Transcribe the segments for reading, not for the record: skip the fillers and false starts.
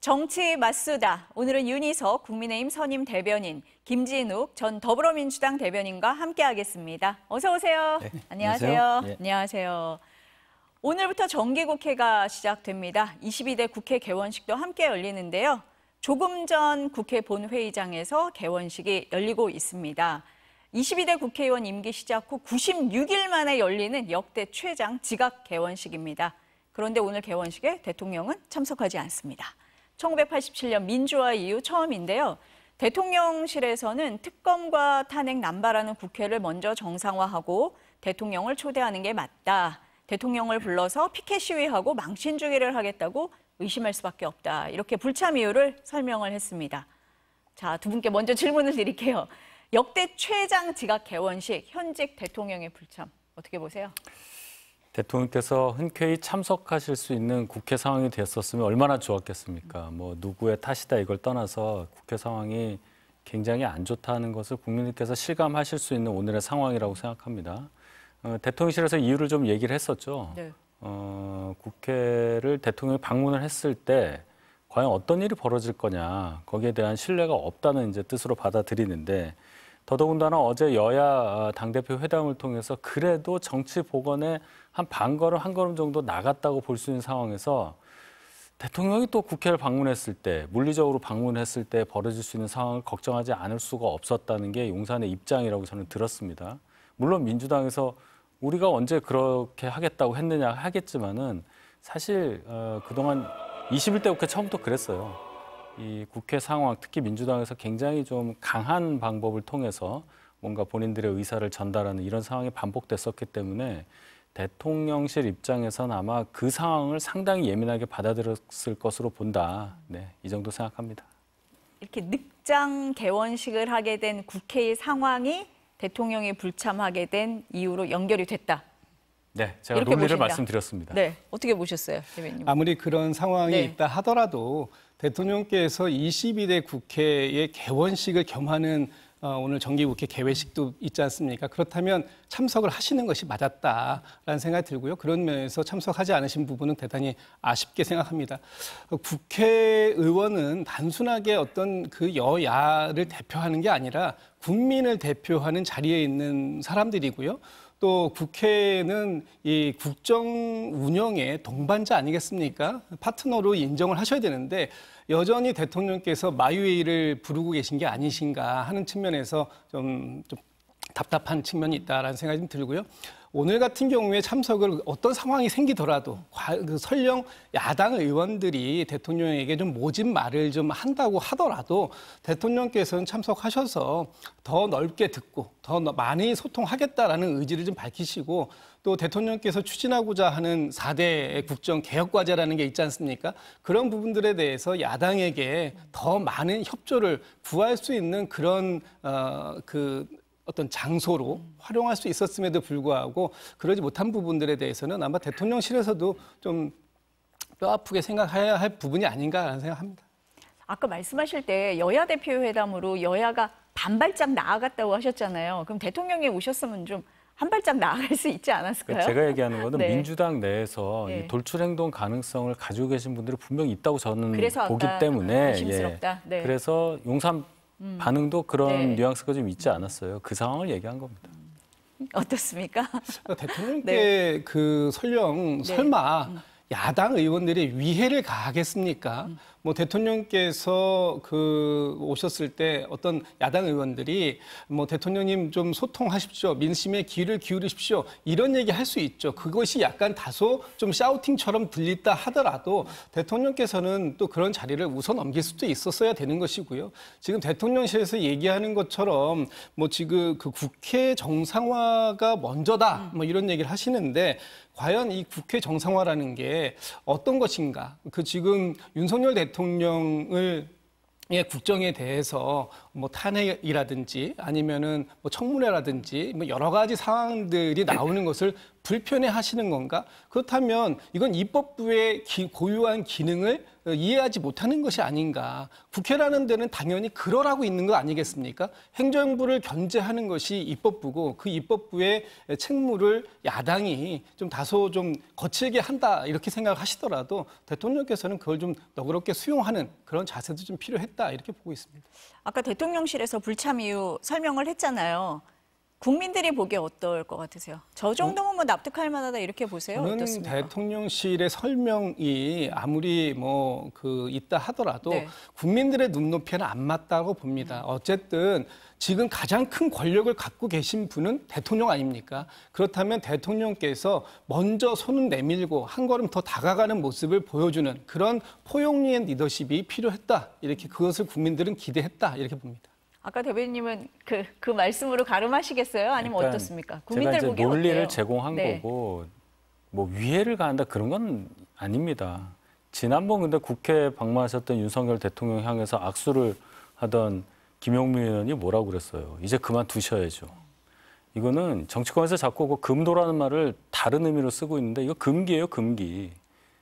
정치 맞수다. 오늘은 윤희석 국민의힘 선임 대변인, 김진욱 전 더불어민주당 대변인과 함께하겠습니다. 어서 오세요. 네, 안녕하세요. 예. 안녕하세요. 오늘부터 정기국회가 시작됩니다. 22대 국회 개원식도 함께 열리는데요. 조금 전 국회 본회의장에서 개원식이 열리고 있습니다. 22대 국회의원 임기 시작 후 96일 만에 열리는 역대 최장 지각 개원식입니다. 그런데 오늘 개원식에 대통령은 참석하지 않습니다. 1987년 민주화 이후 처음인데요. 대통령실에서는 특검과 탄핵 남발하는 국회를 먼저 정상화하고 대통령을 초대하는 게 맞다. 대통령을 불러서 피켓 시위하고 망신 주기를 하겠다고 의심할 수밖에 없다. 이렇게 불참 이유를 설명을 했습니다. 자, 두 분께 먼저 질문을 드릴게요. 역대 최장 지각 개원식, 현직 대통령의 불참 어떻게 보세요? 대통령께서 흔쾌히 참석하실 수 있는 국회 상황이 됐었으면 얼마나 좋았겠습니까? 뭐 누구의 탓이다 이걸 떠나서 국회 상황이 굉장히 안 좋다는 것을 국민들께서 실감하실 수 있는 오늘의 상황이라고 생각합니다. 대통령실에서 이유를 좀 얘기를 했었죠. 네. 국회를 대통령이 방문을 했을 때 과연 어떤 일이 벌어질 거냐, 거기에 대한 신뢰가 없다는 이제 뜻으로 받아들이는데, 더더군다나 어제 여야 당대표 회담을 통해서 그래도 정치 복원에 한 반걸음 한 걸음 정도 나갔다고 볼 수 있는 상황에서 대통령이 또 국회를 방문했을 때, 물리적으로 방문했을 때 벌어질 수 있는 상황을 걱정하지 않을 수가 없었다는 게 용산의 입장이라고 저는 들었습니다. 물론 민주당에서 우리가 언제 그렇게 하겠다고 했느냐 하겠지만은 사실 그동안 21대 국회 처음부터 그랬어요. 이 국회 상황, 특히 민주당에서 굉장히 좀 강한 방법을 통해서 뭔가 본인들의 의사를 전달하는 이런 상황이 반복됐었기 때문에 대통령실 입장에서는 아마 그 상황을 상당히 예민하게 받아들였을 것으로 본다. 네, 이 정도 생각합니다. 이렇게 늑장 개원식을 하게 된 국회의 상황이 대통령이 불참하게 된 이유로 연결이 됐다. 네, 제가 논리를 말씀드렸습니다. 네, 어떻게 보셨어요, 대변인? 아무리 그런 상황이 네. 있다 하더라도 대통령께서 22대 국회의 개원식을 겸하는 오늘 정기국회 개회식도 있지 않습니까? 그렇다면 참석을 하시는 것이 맞았다라는 생각이 들고요. 그런 면에서 참석하지 않으신 부분은 대단히 아쉽게 생각합니다. 국회의원은 단순하게 어떤 그 여야를 대표하는 게 아니라 국민을 대표하는 자리에 있는 사람들이고요. 또 국회는 이 국정 운영의 동반자 아니겠습니까? 파트너로 인정을 하셔야 되는데 여전히 대통령께서 마유웨이를 부르고 계신 게 아니신가 하는 측면에서 좀 답답한 측면이 있다라는 생각이 좀 들고요. 오늘 같은 경우에 참석을 어떤 상황이 생기더라도 설령 야당 의원들이 대통령에게 좀 모진 말을 좀 한다고 하더라도 대통령께서는 참석하셔서 더 넓게 듣고 더 많이 소통하겠다라는 의지를 좀 밝히시고 또 대통령께서 추진하고자 하는 4대 국정 개혁 과제라는 게 있지 않습니까? 그런 부분들에 대해서 야당에게 더 많은 협조를 구할 수 있는 그런 어떤 장소로 활용할 수 있었음에도 불구하고 그러지 못한 부분들에 대해서는 아마 대통령실에서도 좀 뼈아프게 생각해야 할 부분이 아닌가라는 생각합니다. 아까 말씀하실 때 여야 대표 회담으로 여야가 반발짝 나아갔다고 하셨잖아요. 그럼 대통령이 오셨으면 좀 한 발짝 나아갈 수 있지 않았을까요? 제가 얘기하는 것은 네. 민주당 내에서 네. 이 돌출행동 가능성을 가지고 계신 분들이 분명히 있다고 저는 그래서 보기 때문에 의심스럽다. 네. 그래서 용산 반응도 그런 네. 뉘앙스가 좀 있지 않았어요. 그 상황을 얘기한 겁니다. 어떻습니까? 대통령께 네. 그 설령 설마 야당 의원들이 위해를 가하겠습니까? 뭐 대통령께서 오셨을 때 어떤 야당 의원들이 뭐 대통령님 좀 소통하십시오. 민심에 귀를 기울이십시오. 이런 얘기 할 수 있죠. 그것이 약간 다소 좀 샤우팅처럼 들리다 하더라도 대통령께서는 또 그런 자리를 우선 넘길 수도 있었어야 되는 것이고요. 지금 대통령실에서 얘기하는 것처럼 뭐 지금 그 국회 정상화가 먼저다 뭐 이런 얘기를 하시는데 과연 이 국회 정상화라는 게 어떤 것인가? 지금 윤석열 대통령의 국정에 대해서 뭐 탄핵이라든지 아니면은 뭐 청문회라든지 뭐 여러 가지 상황들이 나오는 것을 불편해 하시는 건가? 그렇다면 이건 입법부의 고유한 기능을 이해하지 못하는 것이 아닌가. 국회라는 데는 당연히 그러라고 있는 거 아니겠습니까? 행정부를 견제하는 것이 입법부고 그 입법부의 책무를 야당이 좀 다소 좀 거칠게 한다 이렇게 생각하시더라도 대통령께서는 그걸 좀 너그럽게 수용하는 그런 자세도 좀 필요했다 이렇게 보고 있습니다. 아까 대통령실에서 불참 이유 설명을 했잖아요. 국민들이 보기에 어떨 것 같으세요? 저 정도면 뭐 납득할 만하다 이렇게 보세요? 저는 어떻습니까? 대통령실의 설명이 아무리 있다 하더라도 네. 국민들의 눈높이에는 안 맞다고 봅니다. 어쨌든 지금 가장 큰 권력을 갖고 계신 분은 대통령 아닙니까? 그렇다면 대통령께서 먼저 손을 내밀고 한 걸음 더 다가가는 모습을 보여주는 그런 포용리의 리더십이 필요했다. 이렇게 그것을 국민들은 기대했다. 이렇게 봅니다. 아까 대변인님은 그 말씀으로 가름하시겠어요? 아니면 그러니까 어떻습니까? 제가 국민들 이제 보기에 논리를 어때요? 제공한 네. 거고 뭐 위해를 가한다 그런 건 아닙니다. 지난번 근데 국회 방문하셨던 윤석열 대통령 향해서 악수를 하던 김용민 의원이 뭐라고 그랬어요? 이제 그만두셔야죠. 이거는 정치권에서 자꾸 그 금도라는 말을 다른 의미로 쓰고 있는데 이거 금기예요, 금기.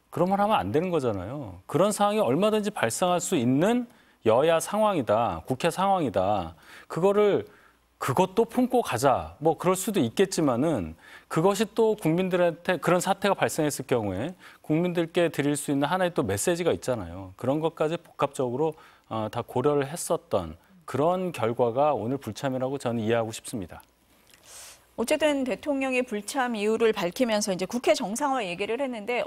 그런 말 하면 안 되는 거잖아요. 그런 상황이 얼마든지 발생할 수 있는 여야 상황이다, 국회 상황이다. 그것도 품고 가자. 뭐 그럴 수도 있겠지만은 그것이 또 국민들한테 그런 사태가 발생했을 경우에 국민들께 드릴 수 있는 하나의 또 메시지가 있잖아요. 그런 것까지 복합적으로 다 고려를 했었던 그런 결과가 오늘 불참이라고 저는 이해하고 싶습니다. 어쨌든 대통령이 불참 이유를 밝히면서 이제 국회 정상화 얘기를 했는데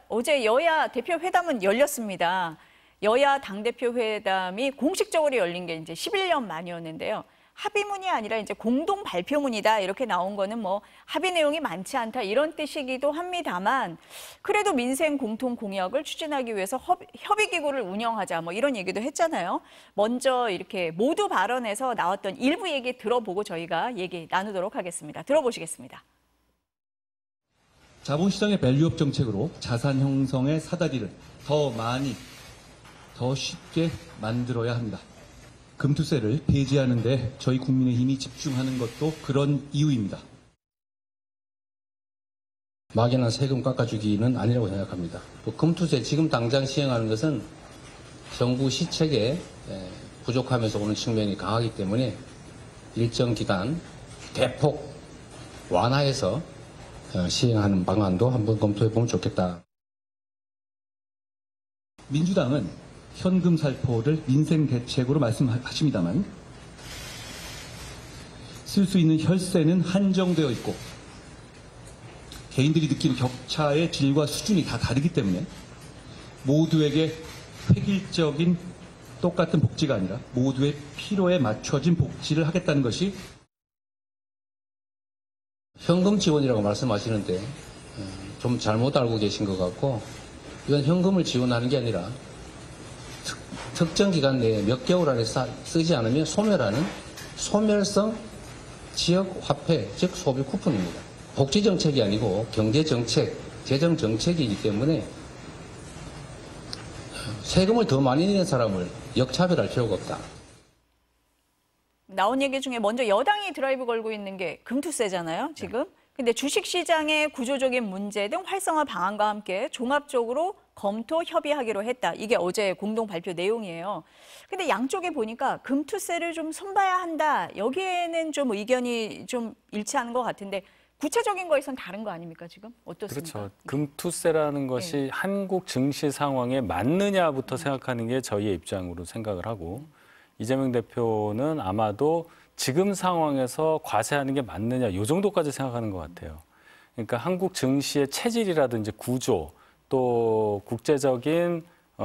어제 여야 대표 회담은 열렸습니다. 여야 당대표 회담이 공식적으로 열린 게 이제 11년 만이었는데요. 합의문이 아니라 이제 공동 발표문이다 이렇게 나온 거는 뭐 합의 내용이 많지 않다 이런 뜻이기도 합니다만 그래도 민생 공통 공약을 추진하기 위해서 협의기구를 운영하자 뭐 이런 얘기도 했잖아요. 먼저 이렇게 모두 발언에서 나왔던 일부 얘기 들어보고 저희가 얘기 나누도록 하겠습니다. 들어보시겠습니다. 자본시장의 밸류업 정책으로 자산 형성의 사다리를 더 많이 더 쉽게 만들어야 합니다. 금투세를 폐지하는 데 저희 국민의힘이 집중하는 것도 그런 이유입니다. 막연한 세금 깎아주기는 아니라고 생각합니다. 또 금투세 지금 당장 시행하는 것은 정부 시책에 부족하면서 오는 측면이 강하기 때문에 일정 기간 대폭 완화해서 시행하는 방안도 한번 검토해보면 좋겠다. 민주당은 현금 살포를 민생 대책으로 말씀하십니다만 쓸 수 있는 혈세는 한정되어 있고 개인들이 느끼는 격차의 질과 수준이 다 다르기 때문에 모두에게 획일적인 똑같은 복지가 아니라 모두의 필요에 맞춰진 복지를 하겠다는 것이 현금 지원이라고 말씀하시는데 좀 잘못 알고 계신 것 같고 이건 현금을 지원하는 게 아니라 특정 기간 내에 몇 개월 안에 쓰지 않으면 소멸하는 소멸성 지역 화폐, 즉 소비 쿠폰입니다. 복지 정책이 아니고 경제 정책, 재정 정책이기 때문에 세금을 더 많이 내는 사람을 역차별할 필요가 없다. 나온 얘기 중에 먼저 여당이 드라이브 걸고 있는 게 금투세잖아요, 지금. 근데 주식시장의 구조적인 문제 등 활성화 방안과 함께 종합적으로 검토 협의하기로 했다. 이게 어제 공동 발표 내용이에요. 근데 양쪽에 보니까 금투세를 좀 손봐야 한다. 여기에는 좀 의견이 좀 일치하는 것 같은데 구체적인 거에선 다른 거 아닙니까, 지금? 어떻습니까? 그렇죠. 금투세라는 것이 한국 증시 상황에 맞느냐부터 생각하는 게 저희의 입장으로 생각을 하고 이재명 대표는 아마도 지금 상황에서 과세하는 게 맞느냐 이 정도까지 생각하는 것 같아요. 그러니까 한국 증시의 체질이라든지 구조 또 국제적인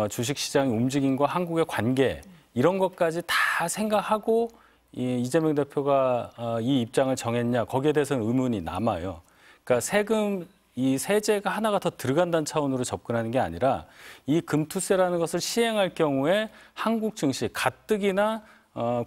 주식시장의 움직임과 한국의 관계 이런 것까지 다 생각하고 이재명 대표가 이 입장을 정했냐 거기에 대해서는 의문이 남아요. 그러니까 이 세제가 하나가 더 들어간다는 차원으로 접근하는 게 아니라 이 금투세라는 것을 시행할 경우에 한국 증시 가뜩이나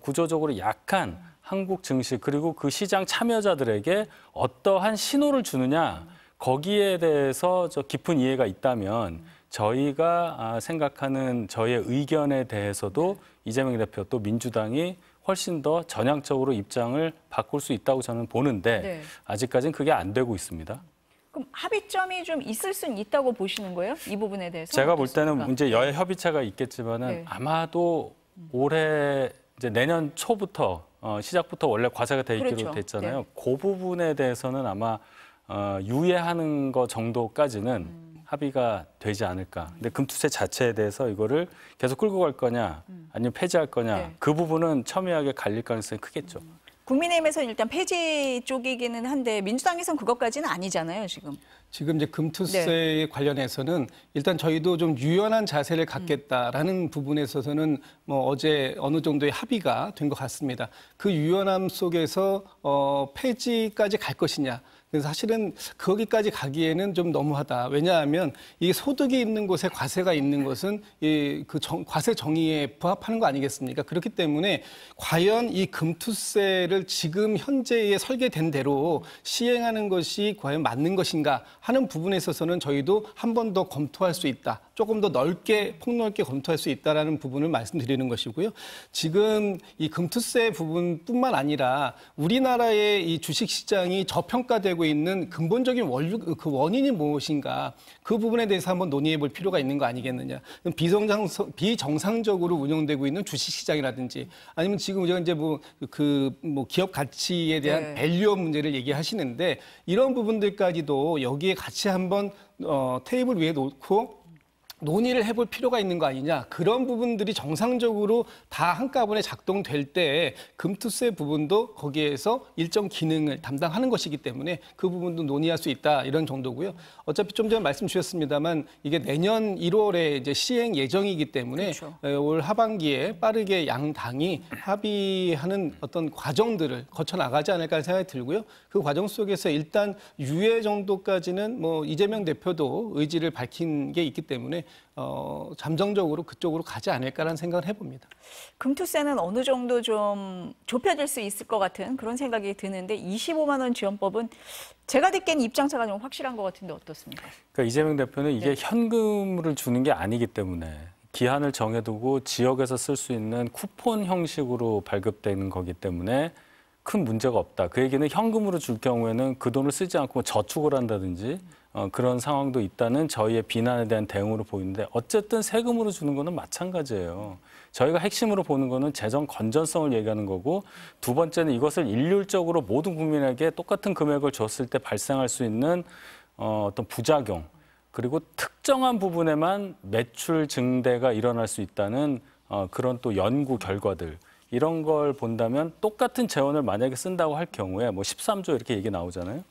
구조적으로 약한 한국 증시 그리고 그 시장 참여자들에게 어떠한 신호를 주느냐 거기에 대해서 깊은 이해가 있다면 저희가 생각하는 저의 의견에 대해서도 이재명 대표 또 민주당이 훨씬 더 전향적으로 입장을 바꿀 수 있다고 저는 보는데 아직까지는 그게 안 되고 있습니다. 그럼 합의점이 좀 있을 수는 있다고 보시는 거예요? 이 부분에 대해서? 제가 볼 때는 어떻습니까? 이제 여야 협의체가 있겠지만은 네. 아마도 올해 이제 내년 초부터 시작부터 원래 과세가 돼 있기로 그렇죠. 됐잖아요. 네. 그 부분에 대해서는 아마 유예하는 거 정도까지는 합의가 되지 않을까. 근데 금투세 자체에 대해서 이거를 계속 끌고 갈 거냐, 아니면 폐지할 거냐, 네. 그 부분은 첨예하게 갈릴 가능성이 크겠죠. 국민의힘에서는 일단 폐지 쪽이기는 한데 민주당에서는 그것까지는 아니잖아요, 지금. 지금 이제 금투세에 관련해서는 일단 저희도 좀 유연한 자세를 갖겠다라는 부분에 있어서는 뭐 어제 어느 정도의 합의가 된 것 같습니다. 그 유연함 속에서 폐지까지 갈 것이냐. 그래서 사실은 거기까지 가기에는 좀 너무하다. 왜냐하면 이 소득이 있는 곳에 과세가 있는 것은 과세 정의에 부합하는 거 아니겠습니까? 그렇기 때문에 과연 이 금투세를 지금 현재의 설계된 대로 시행하는 것이 과연 맞는 것인가 하는 부분에 있어서는 저희도 한 번 더 검토할 수 있다. 조금 더 넓게, 폭넓게 검토할 수 있다라는 부분을 말씀드리는 것이고요. 지금 이 금투세 부분뿐만 아니라 우리나라의 이 주식시장이 저평가되고 있는 근본적인 그 원인이 무엇인가 그 부분에 대해서 한번 논의해 볼 필요가 있는 거 아니겠느냐. 비정상적으로 운영되고 있는 주식시장이라든지 아니면 지금 우리가 이제 기업 가치에 대한 밸류업 문제를 얘기하시는데 이런 부분들까지도 여기에 같이 한번 테이블 위에 놓고 논의를 해볼 필요가 있는 거 아니냐. 그런 부분들이 정상적으로 다 한꺼번에 작동될 때 금투세 부분도 거기에서 일정 기능을 담당하는 것이기 때문에 그 부분도 논의할 수 있다. 이런 정도고요. 어차피 좀 전에 말씀 주셨습니다만 이게 내년 1월에 이제 시행 예정이기 때문에 그렇죠. 올 하반기에 빠르게 양 당이 합의하는 어떤 과정들을 거쳐 나가지 않을까 생각이 들고요. 그 과정 속에서 일단 유예 정도까지는 뭐 이재명 대표도 의지를 밝힌 게 있기 때문에 잠정적으로 그쪽으로 가지 않을까라는 생각을 해봅니다. 금투세는 어느 정도 좀 좁혀질 수 있을 것 같은 그런 생각이 드는데 25만 원 지원법은 제가 듣기엔 입장차가 좀 확실한 것 같은데 어떻습니까? 그러니까 이재명 대표는 이게 현금을 주는 게 아니기 때문에 기한을 정해두고 지역에서 쓸 수 있는 쿠폰 형식으로 발급되는 거기 때문에 큰 문제가 없다. 그 얘기는 현금으로 줄 경우에는 그 돈을 쓰지 않고 저축을 한다든지 그런 상황도 있다는 저희의 비난에 대한 대응으로 보이는데 어쨌든 세금으로 주는 거는 마찬가지예요. 저희가 핵심으로 보는 거는 재정 건전성을 얘기하는 거고 두 번째는 이것을 일률적으로 모든 국민에게 똑같은 금액을 줬을 때 발생할 수 있는 어떤 부작용 그리고 특정한 부분에만 매출 증대가 일어날 수 있다는 그런 또 연구 결과들 이런 걸 본다면 똑같은 재원을 만약에 쓴다고 할 경우에 뭐 13조 이렇게 얘기 나오잖아요.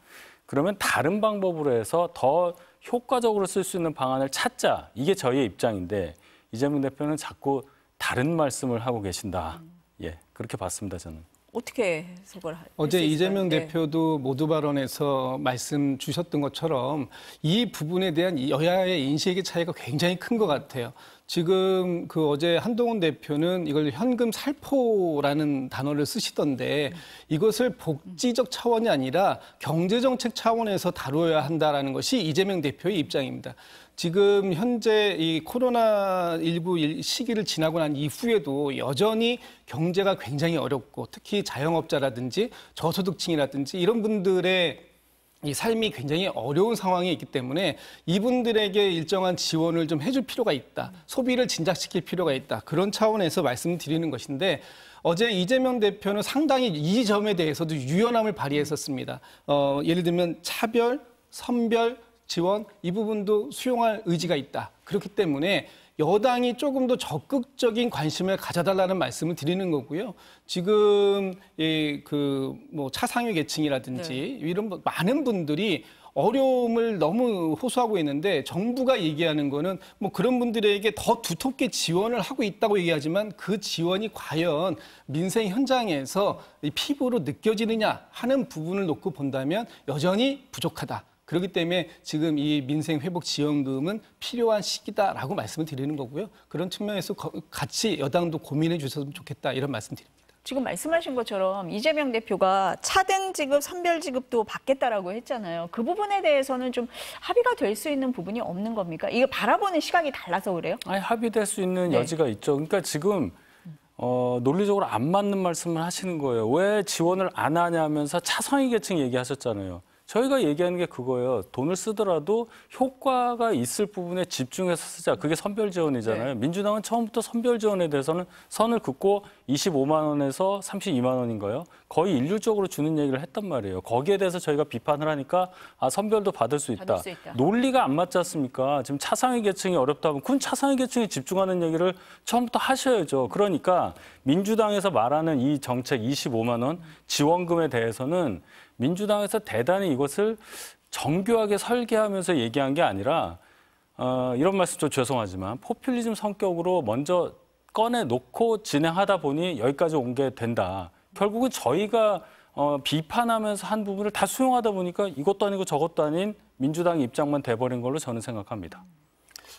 그러면 다른 방법으로 해서 더 효과적으로 쓸 수 있는 방안을 찾자. 이게 저희의 입장인데 이재명 대표는 자꾸 다른 말씀을 하고 계신다. 예, 그렇게 봤습니다, 저는. 어떻게 해석을 어제 이재명 네. 대표도 모두 발언에서 말씀 주셨던 것처럼 이 부분에 대한 여야의 인식의 차이가 굉장히 큰 것 같아요. 지금 어제 한동훈 대표는 이걸 현금 살포라는 단어를 쓰시던데 이것을 복지적 차원이 아니라 경제정책 차원에서 다루어야 한다라는 것이 이재명 대표의 입장입니다. 지금 현재 이 코로나19 시기를 지나고 난 이후에도 여전히 경제가 굉장히 어렵고 특히 자영업자라든지 저소득층이라든지 이런 분들의 이 삶이 굉장히 어려운 상황에 있기 때문에 이분들에게 일정한 지원을 좀 해줄 필요가 있다. 소비를 진작시킬 필요가 있다. 그런 차원에서 말씀드리는 것인데 어제 이재명 대표는 상당히 이 점에 대해서도 유연함을 발휘했었습니다. 예를 들면 차별, 선별, 지원 이 부분도 수용할 의지가 있다. 그렇기 때문에 여당이 조금 더 적극적인 관심을 가져달라는 말씀을 드리는 거고요. 지금 차상위 계층이라든지 이런 많은 분들이 어려움을 너무 호소하고 있는데 정부가 얘기하는 거는 뭐 그런 분들에게 더 두텁게 지원을 하고 있다고 얘기하지만 그 지원이 과연 민생 현장에서 피부로 느껴지느냐 하는 부분을 놓고 본다면 여전히 부족하다. 그렇기 때문에 지금 이 민생회복지원금은 필요한 시기다라고 말씀을 드리는 거고요. 그런 측면에서 같이 여당도 고민해 주셨으면 좋겠다 이런 말씀 드립니다. 지금 말씀하신 것처럼 이재명 대표가 차등 지급, 선별 지급도 받겠다라고 했잖아요. 그 부분에 대해서는 좀 합의가 될 수 있는 부분이 없는 겁니까? 이거 바라보는 시각이 달라서 그래요? 아니 합의될 수 있는 여지가 있죠. 그러니까 지금 논리적으로 안 맞는 말씀을 하시는 거예요. 왜 지원을 안 하냐면서 차상위 계층 얘기하셨잖아요. 저희가 얘기하는 게 그거예요. 돈을 쓰더라도 효과가 있을 부분에 집중해서 쓰자. 그게 선별 지원이잖아요. 네. 민주당은 처음부터 선별 지원에 대해서는 선을 긋고 25만 원에서 32만 원인가요? 거의 일률적으로 주는 얘기를 했단 말이에요. 거기에 대해서 저희가 비판을 하니까 선별도 받을 수 있다. 받을 수 있다. 논리가 안 맞지 않습니까? 지금 차상위 계층이 어렵다면 그건 차상위 계층에 집중하는 얘기를 처음부터 하셔야죠. 그러니까 민주당에서 말하는 이 정책 25만 원 지원금에 대해서는 민주당에서 대단히 이것을 정교하게 설계하면서 얘기한 게 아니라 이런 말씀 좀 죄송하지만 포퓰리즘 성격으로 먼저 꺼내놓고 진행하다 보니 여기까지 온 게 된다. 결국은 저희가 비판하면서 한 부분을 다 수용하다 보니까 이것도 아니고 저것도 아닌 민주당 입장만 돼버린 걸로 저는 생각합니다.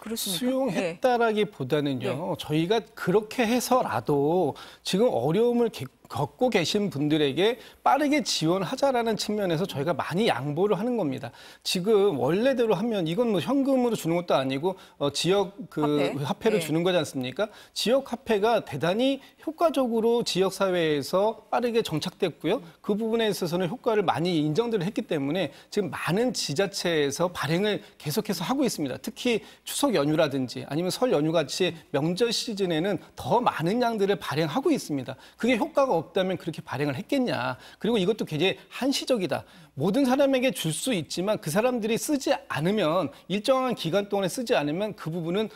그렇습니까? 수용했다라기보다는요. 네. 저희가 그렇게 해서라도 지금 어려움을 겪고 계신 분들에게 빠르게 지원하자라는 측면에서 저희가 많이 양보를 하는 겁니다. 지금 원래대로 하면 이건 뭐 현금으로 주는 것도 아니고 지역 화폐로 네. 주는 거지 않습니까? 지역 화폐가 대단히 효과적으로 지역 사회에서 빠르게 정착됐고요. 그 부분에 있어서는 효과를 많이 인정들을 했기 때문에 지금 많은 지자체에서 발행을 계속해서 하고 있습니다. 특히 추석 연휴라든지 아니면 설 연휴 같이 명절 시즌에는 더 많은 양들을 발행하고 있습니다. 그게 효과가 없다면 그렇게 발행을 했겠냐. 그리고 이것도 굉장히 한시적이다. 모든 사람에게 줄 수 있지만 그 사람들이 쓰지 않으면 일정한 기간 동안에 쓰지 않으면 그 부분은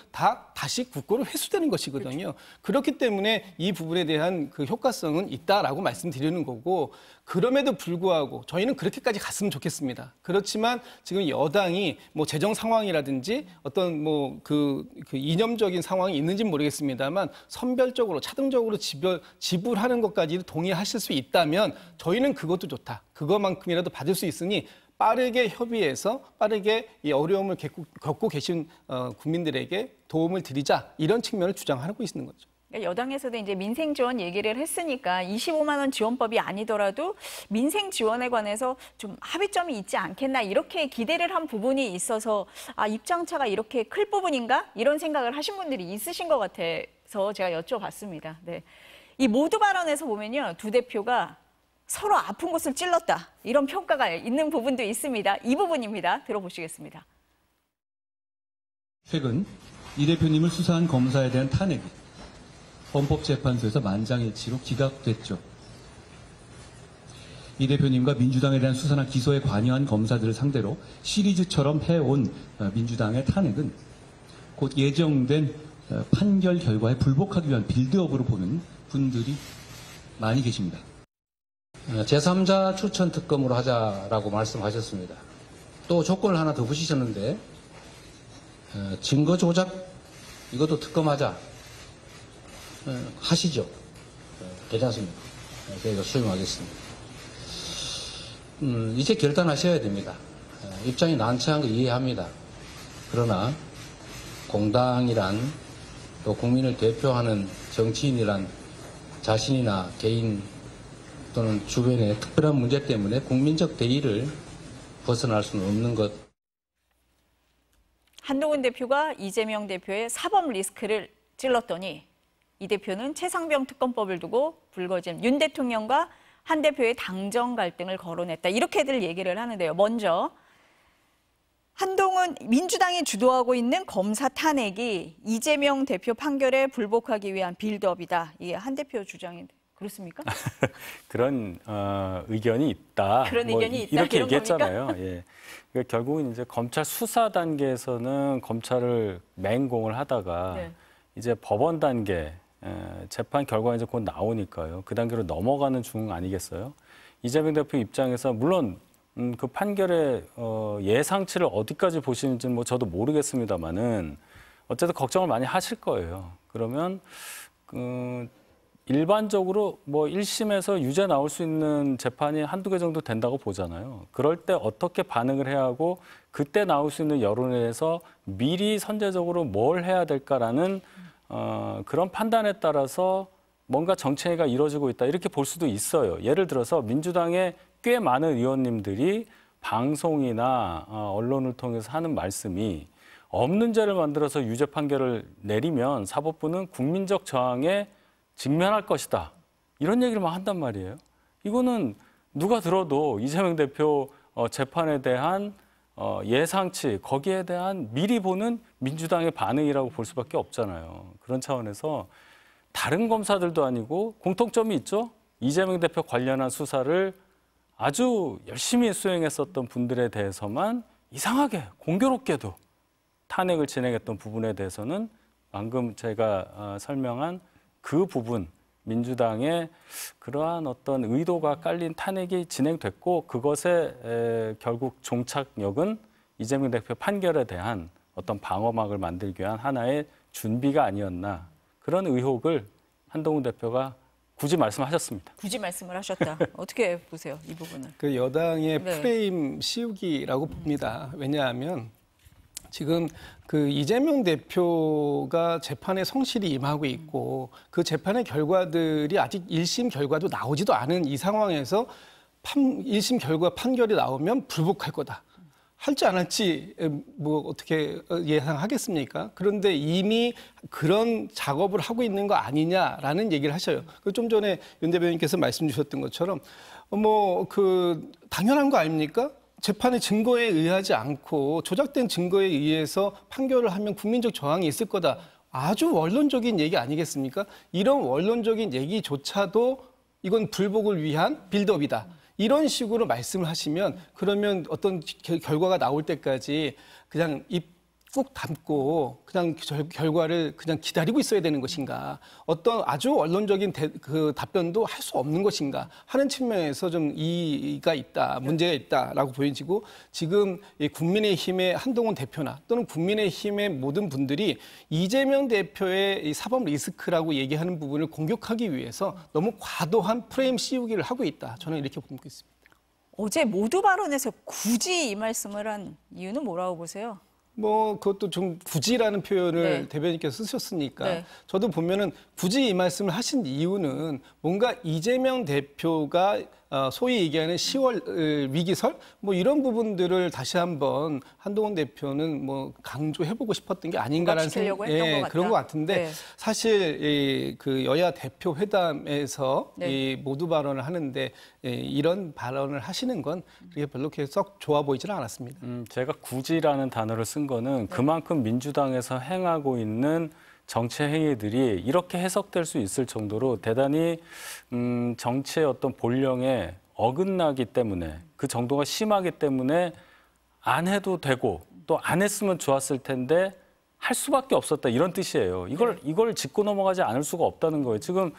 다시 국고로 회수되는 것이거든요. 그렇죠. 그렇기 때문에 이 부분에 대한 그 효과성은 있다라고 말씀드리는 거고 그럼에도 불구하고 저희는 그렇게까지 갔으면 좋겠습니다. 그렇지만 지금 여당이 뭐 재정 상황이라든지 어떤 뭐 그 이념적인 상황이 있는지는 모르겠습니다만 선별적으로 차등적으로 지불하는 것까지 동의하실 수 있다면 저희는 그것도 좋다. 그것만큼이라도 받을 수 있으니 빠르게 협의해서 빠르게 이 어려움을 겪고 계신 국민들에게 도움을 드리자 이런 측면을 주장하고 있는 거죠. 여당에서도 이제 민생 지원 얘기를 했으니까 25만 원 지원법이 아니더라도 민생 지원에 관해서 좀 합의점이 있지 않겠나 이렇게 기대를 한 부분이 있어서 입장차가 이렇게 클 부분인가 이런 생각을 하신 분들이 있으신 것 같아서 제가 여쭤봤습니다. 네. 이 모두 발언에서 보면요. 두 대표가 서로 아픈 곳을 찔렀다. 이런 평가가 있는 부분도 있습니다. 이 부분입니다. 들어보시겠습니다. 최근 이 대표님을 수사한 검사에 대한 탄핵이 헌법재판소에서 만장일치로 기각됐죠. 이 대표님과 민주당에 대한 수사나 기소에 관여한 검사들을 상대로 시리즈처럼 해온 민주당의 탄핵은 곧 예정된 판결 결과에 불복하기 위한 빌드업으로 보는 분들이 많이 계십니다. 제3자 추천 특검으로 하자라고 말씀하셨습니다. 또 조건을 하나 더 붙이셨는데 증거 조작 이것도 특검하자 하시죠. 괜찮습니다. 저희가 수용하겠습니다. 이제 결단하셔야 됩니다. 입장이 난처한 거 이해합니다. 그러나 공당이란 또 국민을 대표하는 정치인이란 자신이나 개인 또는 주변의 특별한 문제 때문에 국민적 대의를 벗어날 수는 없는 것. 한동훈 대표가 이재명 대표의 사법 리스크를 찔렀더니 이 대표는 최상병 특검법을 두고 불거진 윤 대통령과 한 대표의 당정 갈등을 거론했다. 이렇게들 얘기를 하는데요. 먼저 한동훈 민주당이 주도하고 있는 검사 탄핵이 이재명 대표 판결에 불복하기 위한 빌드업이다. 이게 한 대표 주장인데 그렇습니까? 그런 의견이 있다. 그런 의견이 있다. 이렇게 이런 얘기했잖아요. 예. 그러니까 결국은 이제 검찰 수사 단계에서는 검찰을 맹공을 하다가 네. 이제 법원 단계 재판 결과가 이제 곧 나오니까요. 그 단계로 넘어가는 중 아니겠어요? 이재명 대표 입장에서 물론 그 판결의 예상치를 어디까지 보시는지는 뭐 저도 모르겠습니다만은 어쨌든 걱정을 많이 하실 거예요. 그러면 일반적으로 뭐 1심에서 유죄 나올 수 있는 재판이 한두 개 정도 된다고 보잖아요. 그럴 때 어떻게 반응을 해야 하고 그때 나올 수 있는 여론에 대해서 미리 선제적으로 뭘 해야 될까라는 그런 판단에 따라서 뭔가 정치행위가 이루어지고 있다 이렇게 볼 수도 있어요. 예를 들어서 민주당의 꽤 많은 의원님들이 방송이나 언론을 통해서 하는 말씀이 없는 죄를 만들어서 유죄 판결을 내리면 사법부는 국민적 저항에 직면할 것이다. 이런 얘기를 막 한단 말이에요. 이거는 누가 들어도 이재명 대표 재판에 대한 예상치, 거기에 대한 미리 보는 민주당의 반응이라고 볼 수밖에 없잖아요. 그런 차원에서 다른 검사들도 아니고 공통점이 있죠. 이재명 대표 관련한 수사를 아주 열심히 수행했었던 분들에 대해서만 이상하게 공교롭게도 탄핵을 진행했던 부분에 대해서는 방금 제가 설명한 그 부분, 민주당의 그러한 어떤 의도가 깔린 탄핵이 진행됐고 그것의 결국 종착역은 이재명 대표 판결에 대한 어떤 방어막을 만들기 위한 하나의 준비가 아니었나, 그런 의혹을 한동훈 대표가 굳이 말씀하셨습니다. 굳이 말씀을 하셨다. 어떻게 보세요, 이 부분은? 그 여당의 네. 프레임 씌우기라고 봅니다. 왜냐하면 지금 그 이재명 대표가 재판에 성실히 임하고 있고 그 재판의 결과들이 아직 1심 결과도 나오지도 않은 이 상황에서 1심 결과 판결이 나오면 불복할 거다. 할지 안 할지 뭐 어떻게 예상하겠습니까? 그런데 이미 그런 작업을 하고 있는 거 아니냐라는 얘기를 하셔요. 좀 전에 윤 대변인께서 말씀 주셨던 것처럼 당연한 거 아닙니까? 재판의 증거에 의하지 않고 조작된 증거에 의해서 판결을 하면 국민적 저항이 있을 거다. 아주 원론적인 얘기 아니겠습니까? 이런 원론적인 얘기조차도 이건 불복을 위한 빌드업이다. 이런 식으로 말씀을 하시면 그러면 어떤 결과가 나올 때까지 그냥 입 꾹 담고 그냥 결과를 그냥 기다리고 있어야 되는 것인가, 어떤 아주 원론적인 그 답변도 할 수 없는 것인가 하는 측면에서 좀 이의가 있다, 문제가 있다라고 보여지고, 지금 이 국민의힘의 한동훈 대표나 또는 국민의힘의 모든 분들이 이재명 대표의 이 사법 리스크라고 얘기하는 부분을 공격하기 위해서 너무 과도한 프레임 씌우기를 하고 있다. 저는 이렇게 보고 있습니다. 어제 모두 발언에서 굳이 이 말씀을 한 이유는 뭐라고 보세요? 그것도 좀 굳이라는 표현을 네. 대변인께서 쓰셨으니까 네. 저도 보면은 굳이 이 말씀을 하신 이유는 뭔가 이재명 대표가 소위 얘기하는 10월 위기설 이런 부분들을 다시 한번 한동훈 대표는 강조해보고 싶었던 게 아닌가라는 부각시키려고 했던 것 같다. 그런 것 같은데 네. 사실 그 여야 대표 회담에서 네. 이 모두 발언을 하는데 이런 발언을 하시는 건 그게 별로 썩 좋아 보이지는 않았습니다. 제가 굳이라는 단어를 쓴 거는 그만큼 민주당에서 행하고 있는 정치 행위들이 이렇게 해석될 수 있을 정도로 대단히 정치의 어떤 본령에 어긋나기 때문에, 그 정도가 심하기 때문에 안 해도 되고 또 안 했으면 좋았을 텐데 할 수밖에 없었다, 이런 뜻이에요. 이걸 짚고 넘어가지 않을 수가 없다는 거예요. 지금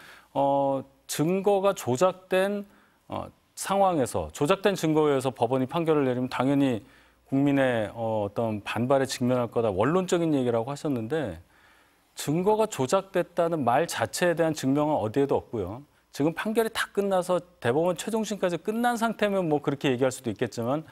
증거가 조작된 상황에서, 조작된 증거에 의해서 법원이 판결을 내리면 당연히 국민의 어떤 반발에 직면할 거다, 원론적인 얘기라고 하셨는데, 증거가 조작됐다는 말 자체에 대한 증명은 어디에도 없고요. 지금 판결이 다 끝나서 대법원 최종심까지 끝난 상태면 그렇게 얘기할 수도 있겠지만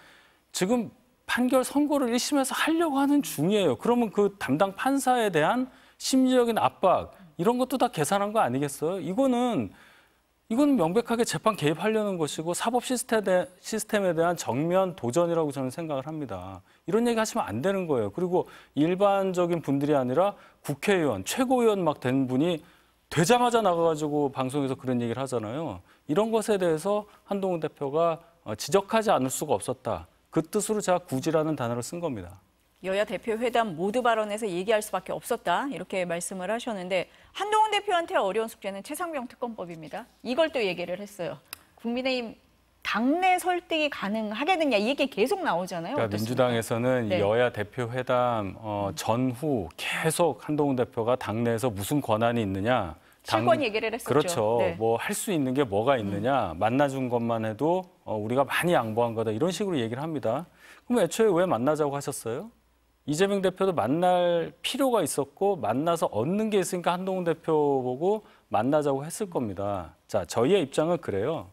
지금 판결 선고를 1심에서 하려고 하는 중이에요. 그러면 그 담당 판사에 대한 심리적인 압박, 이런 것도 다 계산한 거 아니겠어요? 이건 명백하게 재판 개입하려는 것이고 사법 시스템에 대한 정면 도전이라고 저는 생각을 합니다. 이런 얘기 하시면 안 되는 거예요. 그리고 일반적인 분들이 아니라 국회의원, 최고위원 막 된 분이 되자마자 나가가지고 방송에서 그런 얘기를 하잖아요. 이런 것에 대해서 한동훈 대표가 지적하지 않을 수가 없었다. 그 뜻으로 제가 굳이라는 단어를 쓴 겁니다. 여야 대표 회담 모두 발언에서 얘기할 수밖에 없었다, 이렇게 말씀을 하셨는데, 한동훈 대표한테 어려운 숙제는 최상병 특검법입니다. 이걸 또 얘기를 했어요. 국민의힘 당내 설득이 가능하겠느냐, 이 얘기 계속 나오잖아요. 그러니까 민주당에서는 네. 여야 대표 회담 전후 계속 한동훈 대표가 당내에서 무슨 권한이 있느냐, 실권 얘기를 했었죠. 그렇죠. 네. 할 수 있는 게 뭐가 있느냐, 만나준 것만 해도 우리가 많이 양보한 거다, 이런 식으로 얘기를 합니다. 그럼 애초에 왜 만나자고 하셨어요? 이재명 대표도 만날 필요가 있었고 만나서 얻는 게 있으니까 한동훈 대표 보고 만나자고 했을 겁니다. 자, 저희의 입장은 그래요.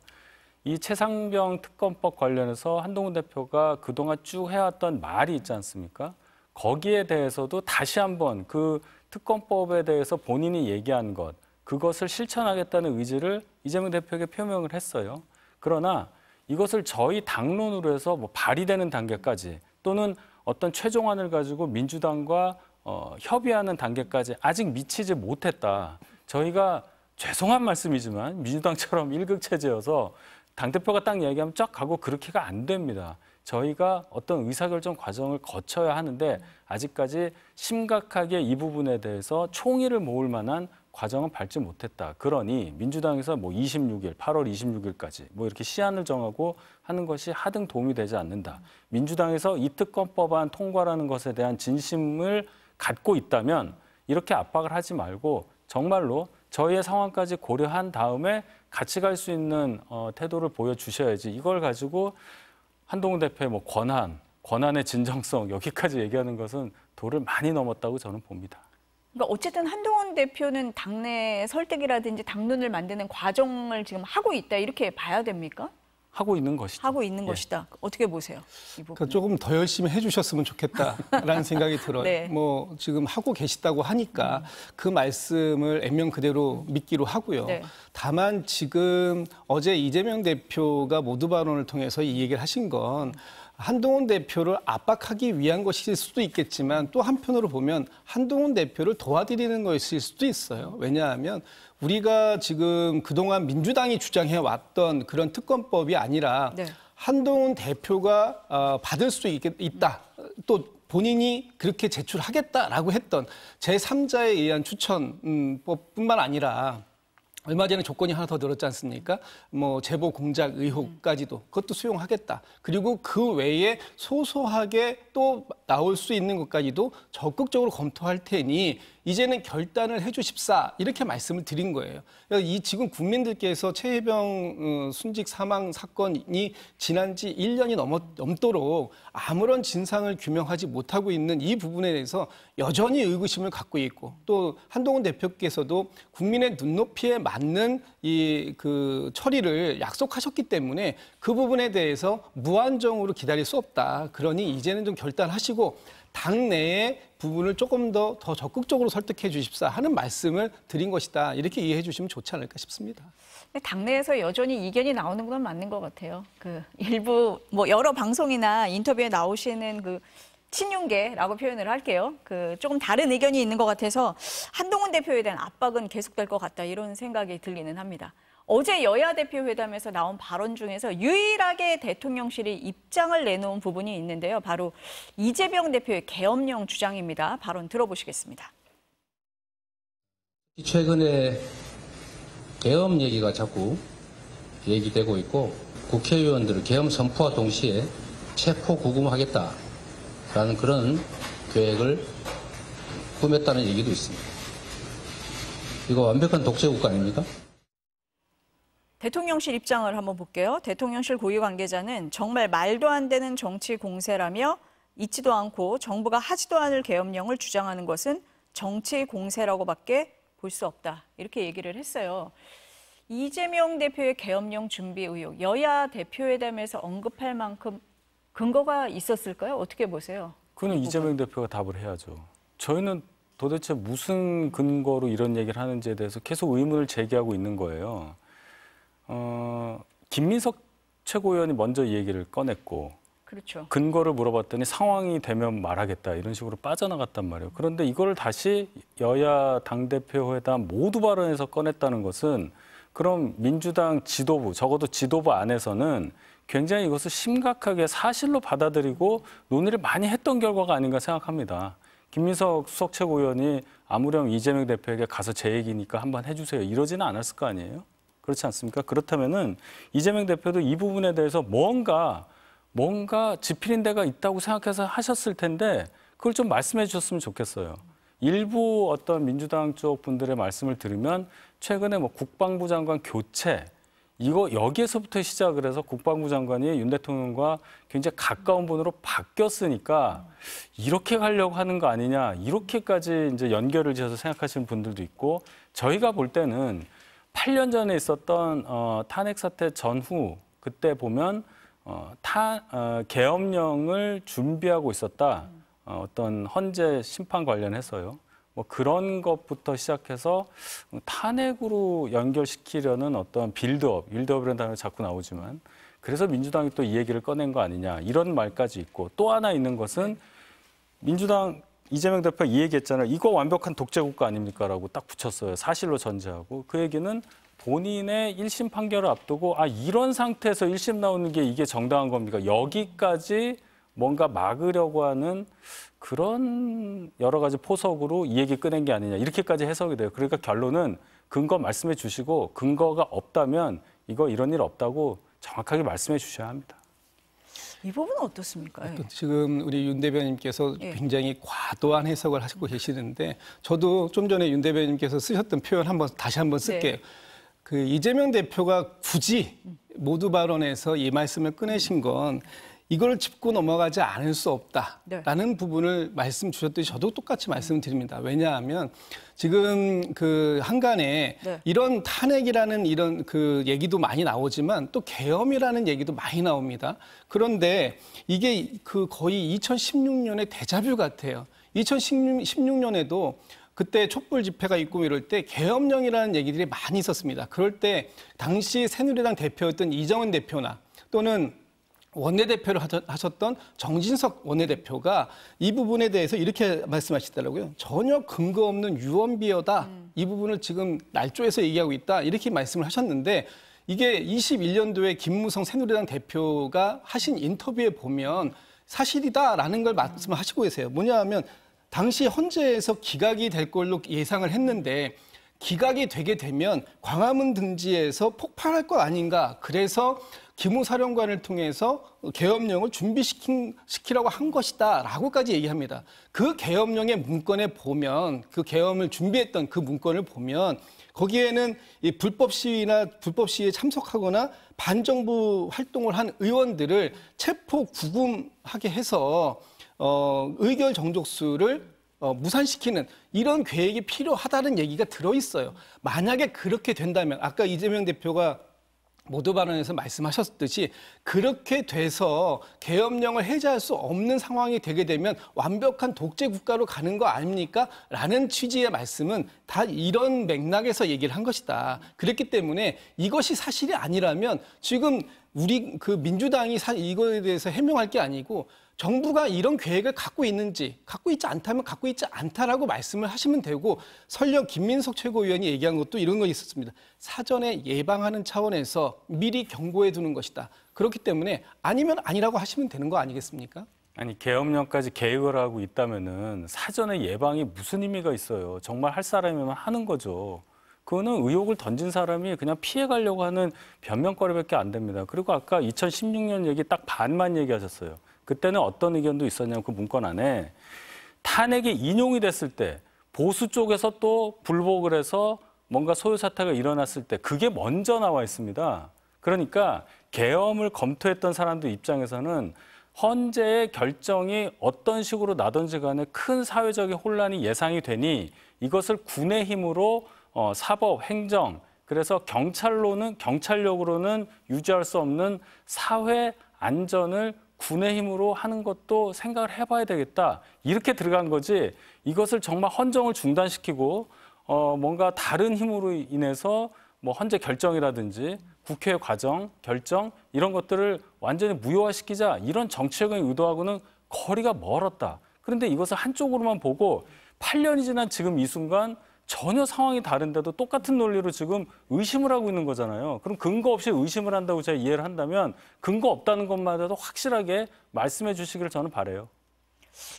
이 최상병 특검법 관련해서 한동훈 대표가 그동안 쭉 해왔던 말이 있지 않습니까? 거기에 대해서도 다시 한번 그 특검법에 대해서 본인이 얘기한 것, 그것을 실천하겠다는 의지를 이재명 대표에게 표명을 했어요. 그러나 이것을 저희 당론으로 해서 발의되는 단계까지, 또는 어떤 최종안을 가지고 민주당과 협의하는 단계까지 아직 미치지 못했다. 저희가 죄송한 말씀이지만 민주당처럼 일극 체제여서 당대표가 딱 얘기하면 쫙 가고 그렇게가 안 됩니다. 저희가 어떤 의사결정 과정을 거쳐야 하는데 아직까지 심각하게 이 부분에 대해서 총의를 모을 만한 과정은 밟지 못했다. 그러니 민주당에서 뭐 26일, 8월 26일까지 뭐 이렇게 시한을 정하고 하는 것이 하등 도움이 되지 않는다. 민주당에서 이 특검법안 통과라는 것에 대한 진심을 갖고 있다면 이렇게 압박을 하지 말고 정말로 저희의 상황까지 고려한 다음에 같이 갈 수 있는 태도를 보여주셔야지 이걸 가지고 한동훈 대표의 뭐 권한의 진정성 여기까지 얘기하는 것은 도를 많이 넘었다고 저는 봅니다. 그러니까 어쨌든 한동훈 대표는 당내 설득이라든지 당론을 만드는 과정을 지금 하고 있다 이렇게 봐야 됩니까? 하고 있는 것이죠. 하고 있는 것이다. 어떻게 보세요? 이 부분. 그러니까 조금 더 열심히 해주셨으면 좋겠다라는 생각이 들어요. 네. 뭐 지금 하고 계시다고 하니까 그 말씀을 액면 그대로 믿기로 하고요. 네. 다만 지금 어제 이재명 대표가 모두 발언을 통해서 이 얘기를 하신 건 한동훈 대표를 압박하기 위한 것일 수도 있겠지만 또 한편으로 보면 한동훈 대표를 도와드리는 것일 수도 있어요. 왜냐하면 우리가 지금 그동안 민주당이 주장해왔던 그런 특검법이 아니라 네. 한동훈 대표가 받을 수 있다. 또 본인이 그렇게 제출하겠다라고 했던 제3자에 의한 추천법뿐만 아니라 얼마 전에 조건이 하나 더 늘었지 않습니까? 뭐 제보 공작 의혹까지도 그것도 수용하겠다. 그리고 그 외에 소소하게 또 나올 수 있는 것까지도 적극적으로 검토할 테니 이제는 결단을 해주십사 이렇게 말씀을 드린 거예요. 이 지금 국민들께서 최혜병 순직 사망 사건이 지난 지 1년이 넘도록 아무런 진상을 규명하지 못하고 있는 이 부분에 대해서 여전히 의구심을 갖고 있고 또 한동훈 대표께서도 국민의 눈높이에 맞는 이 그 처리를 약속하셨기 때문에 그 부분에 대해서 무한정으로 기다릴 수 없다. 그러니 이제는 좀 결단하시고 당내의 부분을 조금 더 적극적으로 설득해 주십사 하는 말씀을 드린 것이다. 이렇게 이해해 주시면 좋지 않을까 싶습니다. 당내에서 여전히 이견이 나오는 건 맞는 것 같아요. 그 일부 뭐 여러 방송이나 인터뷰에 나오시는 그 친윤계라고 표현을 할게요. 그 조금 다른 의견이 있는 것 같아서 한동훈 대표에 대한 압박은 계속될 것 같다 이런 생각이 들기는 합니다. 어제 여야 대표 회담에서 나온 발언 중에서 유일하게 대통령실이 입장을 내놓은 부분이 있는데요. 바로 이재명 대표의 계엄령 주장입니다. 발언 들어보시겠습니다. 최근에 계엄 얘기가 자꾸 얘기되고 있고 국회의원들을 계엄 선포와 동시에 체포 구금하겠다라는 그런 계획을 꾸몄다는 얘기도 있습니다. 이거 완벽한 독재국가 아닙니까? 대통령실 입장을 한번 볼게요. 대통령실 고위 관계자는 정말 말도 안 되는 정치 공세라며 있지도 않고 정부가 하지도 않을 계엄령을 주장하는 것은 정치 공세라고밖에 볼 수 없다. 이렇게 얘기를 했어요. 이재명 대표의 계엄령 준비 의혹, 여야 대표회담에서 언급할 만큼 근거가 있었을까요? 어떻게 보세요? 그건 이재명 대표가 답을 해야죠. 저희는 도대체 무슨 근거로 이런 얘기를 하는지에 대해서 계속 의문을 제기하고 있는 거예요. 김민석 최고위원이 먼저 이 얘기를 꺼냈고 그렇죠. 근거를 물어봤더니 상황이 되면 말하겠다 이런 식으로 빠져나갔단 말이에요. 그런데 이걸 다시 여야 당대표 회담 모두 발언에서 꺼냈다는 것은 그럼 민주당 지도부, 적어도 지도부 안에서는 굉장히 이것을 심각하게 사실로 받아들이고 논의를 많이 했던 결과가 아닌가 생각합니다. 김민석 수석 최고위원이 아무렴 이재명 대표에게 가서 제 얘기니까 한번 해주세요. 이러지는 않았을 거 아니에요? 그렇지 않습니까? 그렇다면은 이재명 대표도 이 부분에 대해서 뭔가 지필인 데가 있다고 생각해서 하셨을 텐데 그걸 좀 말씀해 주셨으면 좋겠어요. 일부 어떤 민주당 쪽 분들의 말씀을 들으면 최근에 뭐 국방부 장관 교체 이거 여기에서부터 시작을 해서 국방부 장관이 윤 대통령과 굉장히 가까운 분으로 바뀌었으니까 이렇게 가려고 하는 거 아니냐 이렇게까지 이제 연결을 지어서 생각하시는 분들도 있고 저희가 볼 때는 8년 전에 있었던 탄핵 사태 전후 그때 보면 계엄령을 준비하고 있었다. 어떤 헌재 심판 관련해서요. 뭐 그런 것부터 시작해서 탄핵으로 연결시키려는 어떤 빌드업이라는 단어가 자꾸 나오지만 그래서 민주당이 또 이 얘기를 꺼낸 거 아니냐 이런 말까지 있고 또 하나 있는 것은 민주당 이재명 대표가 이 얘기했잖아요. 이거 완벽한 독재국가 아닙니까라고 딱 붙였어요. 사실로 전제하고 그 얘기는 본인의 1심 판결을 앞두고 이런 상태에서 1심 나오는 게 이게 정당한 겁니까? 여기까지 뭔가 막으려고 하는 그런 여러 가지 포석으로 이 얘기 꺼낸 게 아니냐 이렇게까지 해석이 돼요. 그러니까 결론은 근거 말씀해 주시고 근거가 없다면 이런 일 없다고 정확하게 말씀해 주셔야 합니다. 이 부분은 어떻습니까? 지금 우리 윤 대변인께서 굉장히 과도한 해석을 하시고 계시는데 저도 좀 전에 윤 대변인께서 쓰셨던 표현 다시 한번 쓸게요. 그 이재명 대표가 굳이 모두 발언에서 이 말씀을 꺼내신 건 이걸 짚고 넘어가지 않을 수 없다라는 부분을 말씀 주셨듯이 저도 똑같이 말씀드립니다. 왜냐하면 지금 그 한간에 이런 탄핵이라는 이런 그 얘기도 많이 나오지만 또 계엄이라는 얘기도 많이 나옵니다. 그런데 이게 그 거의 2016년의 데자뷰 같아요. 2016년에도 그때 촛불 집회가 있고 이럴 때 계엄령이라는 얘기들이 많이 있었습니다. 그럴 때 당시 새누리당 대표였던 이정은 대표나 또는 원내대표를 하셨던 정진석 원내대표가 이 부분에 대해서 이렇게 말씀하시더라고요. 전혀 근거 없는 유언비어다. 이 부분을 지금 날조해서 얘기하고 있다. 이렇게 말씀을 하셨는데 이게 21년도에 김무성 새누리당 대표가 하신 인터뷰에 보면 사실이다라는 걸 말씀하시고 계세요. 뭐냐 하면 당시 헌재에서 기각이 될 걸로 예상을 했는데 기각이 되게 되면 광화문 등지에서 폭발할 것 아닌가. 그래서 기무 사령관을 통해서 계엄령을 준비시키라고 한 것이다 라고까지 얘기합니다. 그 계엄령의 문건에 보면 그 계엄을 준비했던 그 문건을 보면 거기에는 이 불법 시위나 불법 시위에 참석하거나 반정부 활동을 한 의원들을 체포 구금하게 해서 의결 정족수를 무산시키는 이런 계획이 필요하다는 얘기가 들어있어요. 만약에 그렇게 된다면 아까 이재명 대표가 모두 발언에서 말씀하셨듯이 그렇게 돼서 계엄령을 해제할 수 없는 상황이 되게 되면 완벽한 독재 국가로 가는 거 아닙니까? 라는 취지의 말씀은 다 이런 맥락에서 얘기를 한 것이다. 그렇기 때문에 이것이 사실이 아니라면 지금 우리 그 민주당이 이거에 대해서 해명할 게 아니고 정부가 이런 계획을 갖고 있는지 갖고 있지 않다면 갖고 있지 않다라고 말씀을 하시면 되고 설령 김민석 최고위원이 얘기한 것도 이런 거 있었습니다. 사전에 예방하는 차원에서 미리 경고해 두는 것이다. 그렇기 때문에 아니면 아니라고 하시면 되는 거 아니겠습니까? 아니 계엄령까지 계획을 하고 있다면은 사전에 예방이 무슨 의미가 있어요. 정말 할 사람이면 하는 거죠. 그거는 의혹을 던진 사람이 그냥 피해가려고 하는 변명거리밖에 안 됩니다. 그리고 아까 2016년 얘기 딱 반만 얘기하셨어요. 그때는 어떤 의견도 있었냐면 그 문건 안에 탄핵이 인용이 됐을 때 보수 쪽에서 또 불복을 해서 뭔가 소요 사태가 일어났을 때 그게 먼저 나와 있습니다. 그러니까 계엄을 검토했던 사람들 입장에서는 헌재의 결정이 어떤 식으로 나든지 간에 큰 사회적인 혼란이 예상이 되니 이것을 군의 힘으로 사법, 행정, 그래서 경찰력으로는 유지할 수 없는 사회 안전을 군의 힘으로 하는 것도 생각을 해봐야 되겠다. 이렇게 들어간 거지 이것을 정말 헌정을 중단시키고 뭔가 다른 힘으로 인해서 뭐 헌재 결정이라든지 국회 과정, 결정 이런 것들을 완전히 무효화시키자 이런 정치적인 의도하고는 거리가 멀었다. 그런데 이것을 한쪽으로만 보고 8년이 지난 지금 이 순간 전혀 상황이 다른데도 똑같은 논리로 지금 의심을 하고 있는 거잖아요. 그럼 근거 없이 의심을 한다고 제가 이해를 한다면 근거 없다는 것마저도 확실하게 말씀해 주시기를 저는 바라요.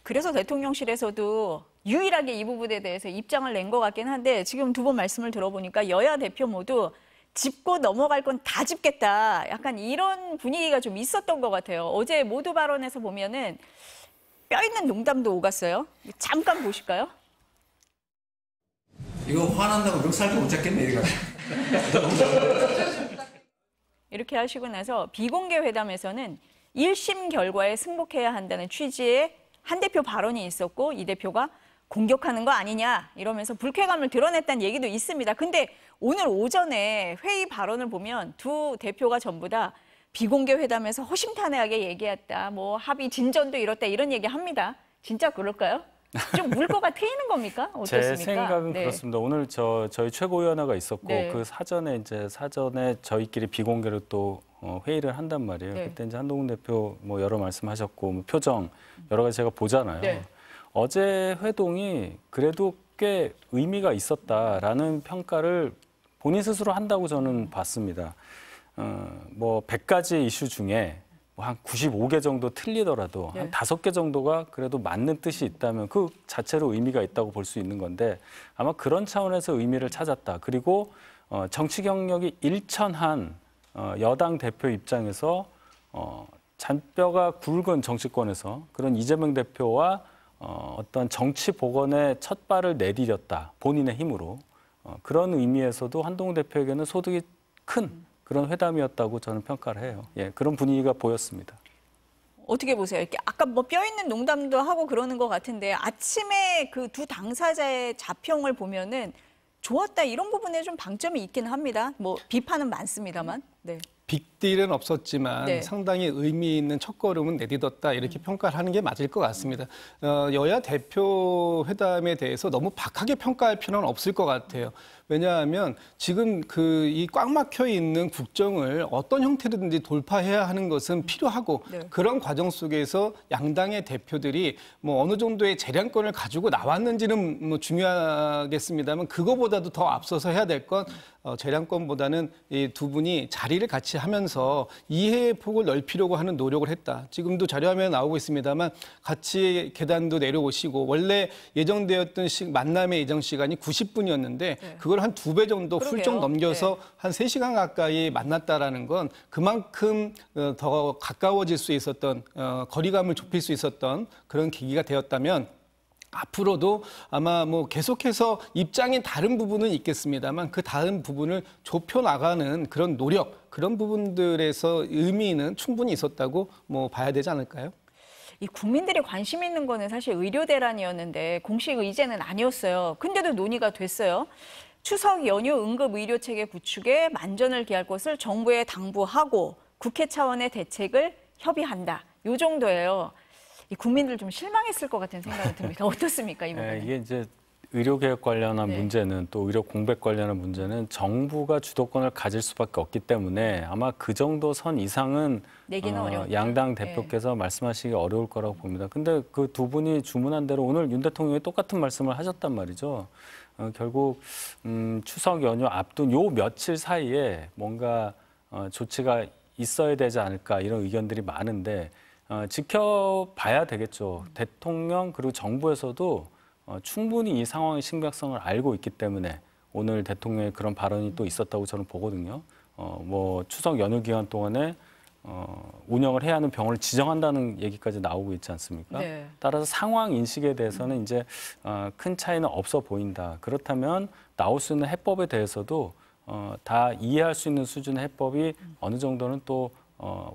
그래서 대통령실에서도 유일하게 이 부분에 대해서 입장을 낸 것 같긴 한데 지금 두 번 말씀을 들어보니까 여야 대표 모두 짚고 넘어갈 건 다 짚겠다. 약간 이런 분위기가 좀 있었던 것 같아요. 어제 모두 발언에서 보면은 뼈 있는 농담도 오갔어요. 잠깐 보실까요? 이거 화난다고 멱살도 못 잡겠네, 이거. 이렇게 하시고 나서 비공개 회담에서는 1심 결과에 승복해야 한다는 취지의 한 대표 발언이 있었고 이 대표가 공격하는 거 아니냐 이러면서 불쾌감을 드러냈다는 얘기도 있습니다. 근데 오늘 오전에 회의 발언을 보면 두 대표가 전부 다 비공개 회담에서 허심탄회하게 얘기했다. 뭐 합의 진전도 이렇다 이런 얘기 합니다. 진짜 그럴까요? 좀 물꼬가 트이는 겁니까? 어떻습니까? 제 생각은 그렇습니다. 오늘 저희 최고위원회가 있었고 그 사전에 저희끼리 비공개로 또 회의를 한단 말이에요. 그때 이제 한동훈 대표 뭐 여러 말씀하셨고 뭐 표정 여러 가지 제가 보잖아요. 어제 회동이 그래도 꽤 의미가 있었다라는 평가를 본인 스스로 한다고 저는 봤습니다. 뭐 100가지 이슈 중에 뭐 한 95개 정도 틀리더라도 한 5개 정도가 그래도 맞는 뜻이 있다면 그 자체로 의미가 있다고 볼 수 있는 건데 아마 그런 차원에서 의미를 찾았다. 그리고 정치 경력이 일천한 여당 대표 입장에서 잔뼈가 굵은 정치권에서 그런 이재명 대표와 어떤 정치 복원의 첫 발을 내디뎠다. 본인의 힘으로. 그런 의미에서도 한동훈 대표에게는 소득이 큰 그런 회담이었다고 저는 평가를 해요. 예, 그런 분위기가 보였습니다. 어떻게 보세요? 이렇게 아까 뭐 뼈 있는 농담도 하고 그러는 것 같은데 아침에 그 두 당사자의 자평을 보면은 좋았다 이런 부분에 좀 방점이 있긴 합니다. 뭐 비판은 많습니다만. 네. 빅딜은 없었지만 네. 상당히 의미 있는 첫걸음은 내딛었다 이렇게 평가를 하는 게 맞을 것 같습니다. 여야 대표 회담에 대해서 너무 박하게 평가할 필요는 없을 것 같아요. 왜냐하면 지금 이 꽉 막혀 있는 국정을 어떤 형태로든지 돌파해야 하는 것은 필요하고 네. 그런 과정 속에서 양당의 대표들이 뭐 어느 정도의 재량권을 가지고 나왔는지는 뭐 중요하겠습니다만 그거보다도 더 앞서서 해야 될 건 재량권보다는 이 두 분이 자리를 같이 하면서 이해의 폭을 넓히려고 하는 노력을 했다. 지금도 자료화면에 나오고 있습니다만 같이 계단도 내려오시고 원래 예정되었던 만남의 예정 시간이 90분이었는데 네. 그걸 한 2배 정도 그러게요. 훌쩍 넘겨서 한 3시간 가까이 만났다라는 건 그만큼 더 가까워질 수 있었던 거리감을 좁힐 수 있었던 그런 계기가 되었다면 앞으로도 아마 뭐 계속해서 입장이 다른 부분은 있겠습니다만 그 다른 부분을 좁혀나가는 그런 노력, 그런 부분들에서 의미는 충분히 있었다고 뭐 봐야 되지 않을까요? 이 국민들이 관심 있는 거는 사실 의료 대란이었는데 공식 의제는 아니었어요. 근데도 논의가 됐어요. 추석 연휴 응급 의료 체계 구축에 만전을 기할 것을 정부에 당부하고 국회 차원의 대책을 협의한다. 요 정도예요. 이 국민들 좀 실망했을 것 같은 생각이 듭니다. 어떻습니까, 이 부분은? 이게 이제 의료개혁 관련한 네. 문제는 또 의료 공백 관련한 문제는 정부가 주도권을 가질 수밖에 없기 때문에 아마 그 정도 선 이상은 내기는 어렵다. 양당 대표께서 말씀하시기 어려울 거라고 봅니다. 근데 그 두 분이 주문한 대로 오늘 윤 대통령이 똑같은 말씀을 하셨단 말이죠. 결국 추석 연휴 앞둔 요 며칠 사이에 뭔가 조치가 있어야 되지 않을까 이런 의견들이 많은데 지켜봐야 되겠죠. 대통령 그리고 정부에서도 충분히 이 상황의 심각성을 알고 있기 때문에 오늘 대통령의 그런 발언이 또 있었다고 저는 보거든요. 뭐 추석 연휴 기간 동안에 운영을 해야 하는 병원을 지정한다는 얘기까지 나오고 있지 않습니까? 네. 따라서 상황 인식에 대해서는 이제 큰 차이는 없어 보인다. 그렇다면 나올 수 있는 해법에 대해서도 다 이해할 수 있는 수준의 해법이 어느 정도는 또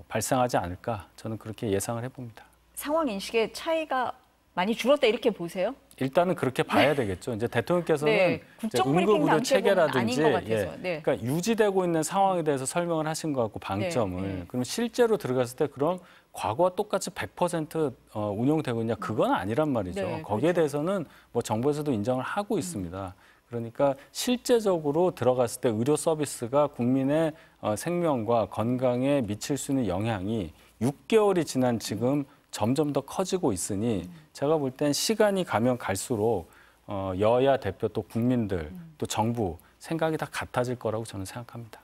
발생하지 않을까 저는 그렇게 예상을 해봅니다. 상황 인식의 차이가 많이 줄었다 이렇게 보세요? 일단은 그렇게 봐야 되겠죠. 이제 대통령께서는 네, 국정 브리핑 응급의료 당시에 체계라든지 보면 아닌 것 같아서. 네. 그러니까 유지되고 있는 상황에 대해서 설명을 하신 것 같고 방점을 네. 그럼 실제로 들어갔을 때 그럼 과거와 똑같이 100% 운영되고 있냐 그건 아니란 말이죠. 네, 거기에 그렇죠. 대해서는 뭐 정부에서도 인정을 하고 있습니다. 그러니까 실제적으로 들어갔을 때 의료 서비스가 국민의 생명과 건강에 미칠 수 있는 영향이 6개월이 지난 지금 점점 더 커지고 있으니 제가 볼 땐 시간이 가면 갈수록 여야 대표 또 국민들 또 정부 생각이 다 같아질 거라고 저는 생각합니다.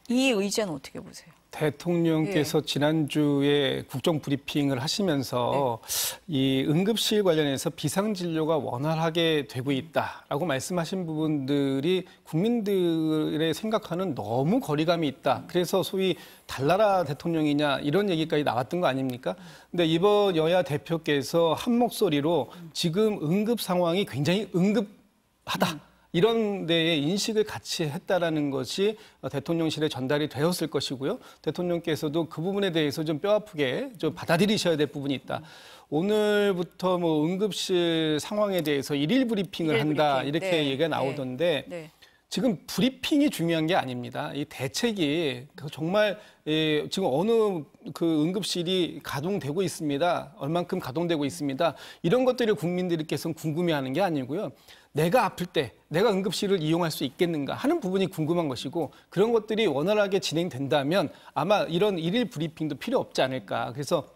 이 의제는 어떻게 보세요? 대통령께서 지난주에 국정 브리핑을 하시면서 이 응급실 관련해서 비상진료가 원활하게 되고 있다라고 말씀하신 부분들이 국민들의 생각하는 너무 거리감이 있다. 그래서 소위 달나라 대통령이냐 이런 얘기까지 나왔던 거 아닙니까? 근데 이번 여야 대표께서 한 목소리로 지금 응급 상황이 굉장히 응급하다. 이런 데에 인식을 같이 했다라는 것이 대통령실에 전달이 되었을 것이고요. 대통령께서도 그 부분에 대해서 좀 뼈아프게 좀 받아들이셔야 될 부분이 있다. 오늘부터 뭐 응급실 상황에 대해서 일일 브리핑을 한다 브리핑. 이렇게 네. 얘기가 나오던데 네. 지금 브리핑이 중요한 게 아닙니다. 이 대책이 정말 지금 어느 그 응급실이 가동되고 있습니다. 얼만큼 가동되고 있습니다. 이런 것들을 국민들께서는 궁금해하는 게 아니고요. 내가 아플 때 내가 응급실을 이용할 수 있겠는가 하는 부분이 궁금한 것이고 그런 것들이 원활하게 진행된다면 아마 이런 일일 브리핑도 필요 없지 않을까. 그래서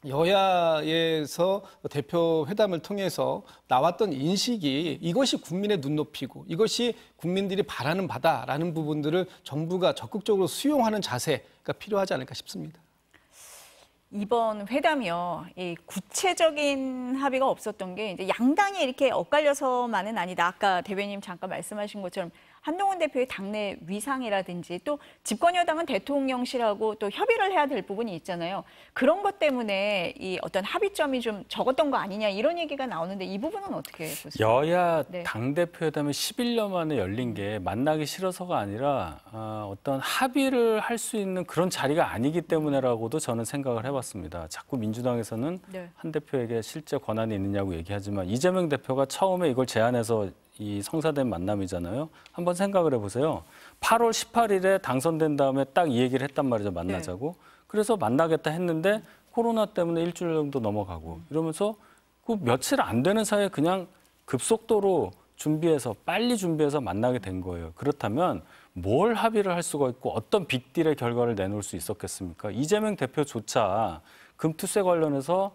여야에서 대표 회담을 통해서 나왔던 인식이 이것이 국민의 눈높이고 이것이 국민들이 바라는 바다라는 부분들을 정부가 적극적으로 수용하는 자세가 필요하지 않을까 싶습니다. 이번 회담이요, 이 구체적인 합의가 없었던 게 이제 양당이 이렇게 엇갈려서만은 아니다. 아까 대변인 잠깐 말씀하신 것처럼 한동훈 대표의 당내 위상이라든지 또 집권 여당은 대통령실하고 또 협의를 해야 될 부분이 있잖아요. 그런 것 때문에 이 어떤 합의점이 좀 적었던 거 아니냐 이런 얘기가 나오는데 이 부분은 어떻게 보세요? 여야 네. 당대표 회담이 11년 만에 열린 게 만나기 싫어서가 아니라 어떤 합의를 할 수 있는 그런 자리가 아니기 때문에라고도 저는 생각을 해봤습니다. 자꾸 민주당에서는 네. 한 대표에게 실제 권한이 있느냐고 얘기하지만 이재명 대표가 처음에 이걸 제안해서 이 성사된 만남이잖아요. 한번 생각을 해보세요. 8월 18일에 당선된 다음에 딱 이 얘기를 했단 말이죠. 만나자고. 그래서 만나겠다 했는데 코로나 때문에 일주일 정도 넘어가고 이러면서 그 며칠 안 되는 사이에 그냥 급속도로 빨리 준비해서 만나게 된 거예요. 그렇다면 뭘 합의를 할 수가 있고 어떤 빅딜의 결과를 내놓을 수 있었겠습니까? 이재명 대표조차 금투세 관련해서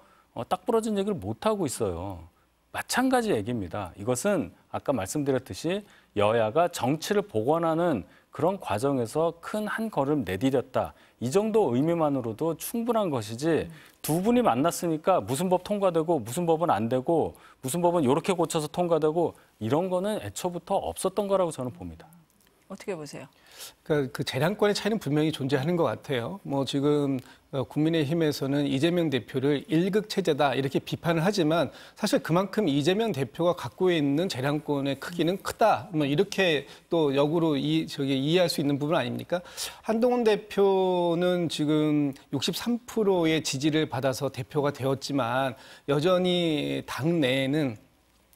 딱 부러진 얘기를 못하고 있어요. 마찬가지 얘기입니다. 이것은 아까 말씀드렸듯이 여야가 정치를 복원하는 그런 과정에서 큰 한 걸음 내디뎠다. 이 정도 의미만으로도 충분한 것이지 두 분이 만났으니까 무슨 법 통과되고 무슨 법은 안 되고 무슨 법은 이렇게 고쳐서 통과되고 이런 거는 애초부터 없었던 거라고 저는 봅니다. 어떻게 보세요? 그러니까 그 재량권의 차이는 분명히 존재하는 것 같아요. 뭐 지금 국민의힘에서는 이재명 대표를 일극 체제다 이렇게 비판을 하지만 사실 그만큼 이재명 대표가 갖고 있는 재량권의 크기는 크다. 뭐 이렇게 또 역으로 이해할 수 있는 부분 아닙니까? 한동훈 대표는 지금 63%의 지지를 받아서 대표가 되었지만 여전히 당 내에는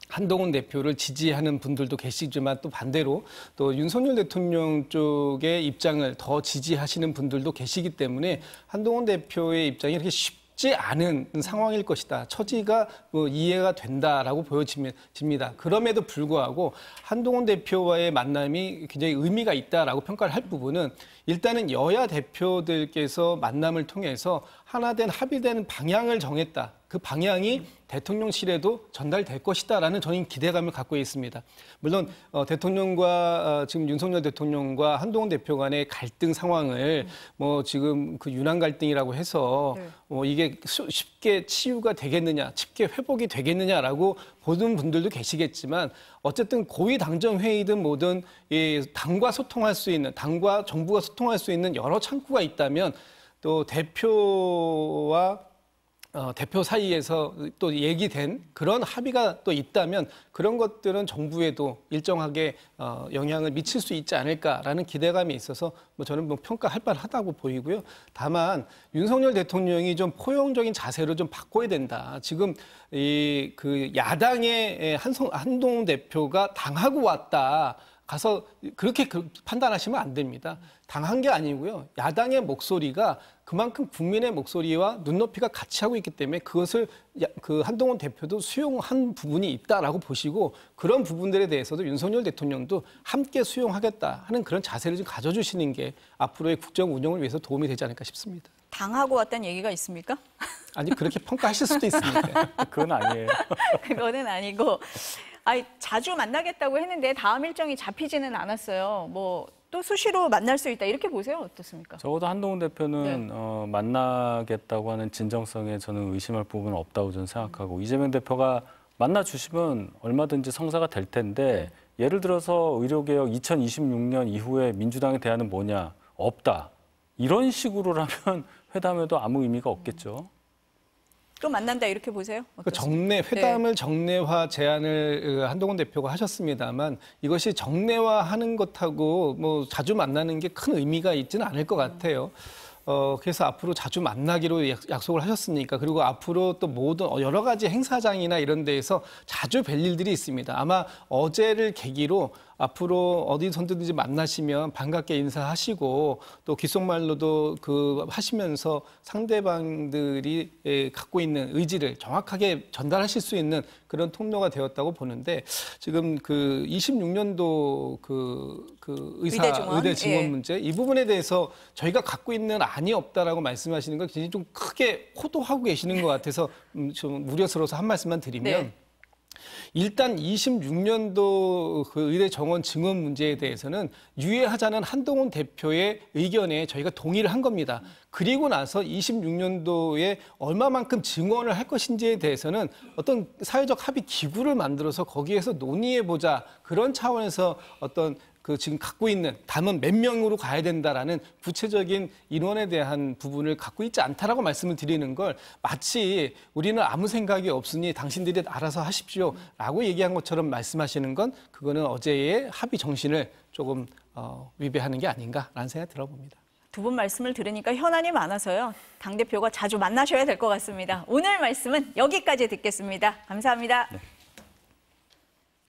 한동훈 대표를 지지하는 분들도 계시지만 또 반대로 또 윤석열 대통령 쪽의 입장을 더 지지하시는 분들도 계시기 때문에 한동훈 대표의 입장이 이렇게 쉽지 않은 상황일 것이다. 처지가 이해가 된다라고 보여집니다. 그럼에도 불구하고 한동훈 대표와의 만남이 굉장히 의미가 있다라고 평가를 할 부분은 일단은 여야 대표들께서 만남을 통해서 하나된 합의된 방향을 정했다. 그 방향이 대통령실에도 전달될 것이다라는 저는 기대감을 갖고 있습니다. 물론 대통령과 지금 윤석열 대통령과 한동훈 대표 간의 갈등 상황을 뭐 지금 그 윤한 갈등이라고 해서 이게 쉽게 치유가 되겠느냐, 쉽게 회복이 되겠느냐라고 보는 분들도 계시겠지만 어쨌든 고위 당정 회의든 뭐든 이 당과 소통할 수 있는 당과 정부가 소통할 수 있는 여러 창구가 있다면 또 대표와 대표 사이에서 또 얘기된 그런 합의가 또 있다면 그런 것들은 정부에도 일정하게 영향을 미칠 수 있지 않을까라는 기대감이 있어서 뭐 저는 뭐 평가할 만하다고 보이고요. 다만 윤석열 대통령이 좀 포용적인 자세로 좀 바꿔야 된다. 지금 그 야당의 한동훈 대표가 당하고 왔다. 가서 그렇게 판단하시면 안 됩니다. 당한 게 아니고요. 야당의 목소리가 그만큼 국민의 목소리와 눈높이가 같이 하고 있기 때문에 그것을 그 한동훈 대표도 수용한 부분이 있다라고 보시고 그런 부분들에 대해서도 윤석열 대통령도 함께 수용하겠다 하는 그런 자세를 좀 가져주시는 게 앞으로의 국정 운영을 위해서 도움이 되지 않을까 싶습니다. 당하고 왔다는 얘기가 있습니까? 아니 그렇게 평가하실 수도 있습니다. 그건 아니에요. 그거는 아니고 자주 만나겠다고 했는데 다음 일정이 잡히지는 않았어요. 뭐 또 수시로 만날 수 있다 이렇게 보세요. 어떻습니까? 적어도 한동훈 대표는 만나겠다고 하는 진정성에 저는 의심할 부분은 없다고 저는 생각하고 이재명 대표가 만나주시면 얼마든지 성사가 될 텐데 예를 들어서 의료개혁 2026년 이후에 민주당의 대안은 뭐냐? 없다. 이런 식으로라면 회담에도 아무 의미가 없겠죠. 또 만난다 이렇게 보세요? 회담을 정례화 제안을 한동훈 대표가 하셨습니다만 이것이 정례화하는 것하고 뭐 자주 만나는 게 큰 의미가 있지는 않을 것 같아요. 그래서 앞으로 자주 만나기로 약속을 하셨으니까 그리고 앞으로 또 모든 여러 가지 행사장이나 이런 데에서 자주 뵐 일들이 있습니다. 아마 어제를 계기로 앞으로 어디선든지 만나시면 반갑게 인사하시고 또 귓속말로도 하시면서 상대방들이 갖고 있는 의지를 정확하게 전달하실 수 있는 그런 통로가 되었다고 보는데 지금 26년도 의대 증원 예. 문제 이 부분에 대해서 저희가 갖고 있는 안이 없다라고 말씀하시는 건 굉장히 좀 크게 호도하고 계시는 것 같아서 좀 우려스러워서 한 말씀만 드리면 네. 일단 26년도 그 의대 정원 증원 문제에 대해서는 유예하자는 한동훈 대표의 의견에 저희가 동의를 한 겁니다. 그리고 나서 26년도에 얼마만큼 증원을 할 것인지에 대해서는 어떤 사회적 합의 기구를 만들어서 거기에서 논의해보자 그런 차원에서 어떤 지금 갖고 있는 담은 몇 명으로 가야 된다라는 구체적인 인원에 대한 부분을 갖고 있지 않다라고 말씀을 드리는 걸 마치 우리는 아무 생각이 없으니 당신들이 알아서 하십시오라고 얘기한 것처럼 말씀하시는 건 그거는 어제의 합의 정신을 조금 위배하는 게 아닌가라는 생각이 들어봅니다. 두 분 말씀을 들으니까 현안이 많아서요. 당대표가 자주 만나셔야 될 것 같습니다. 오늘 말씀은 여기까지 듣겠습니다. 감사합니다. 네.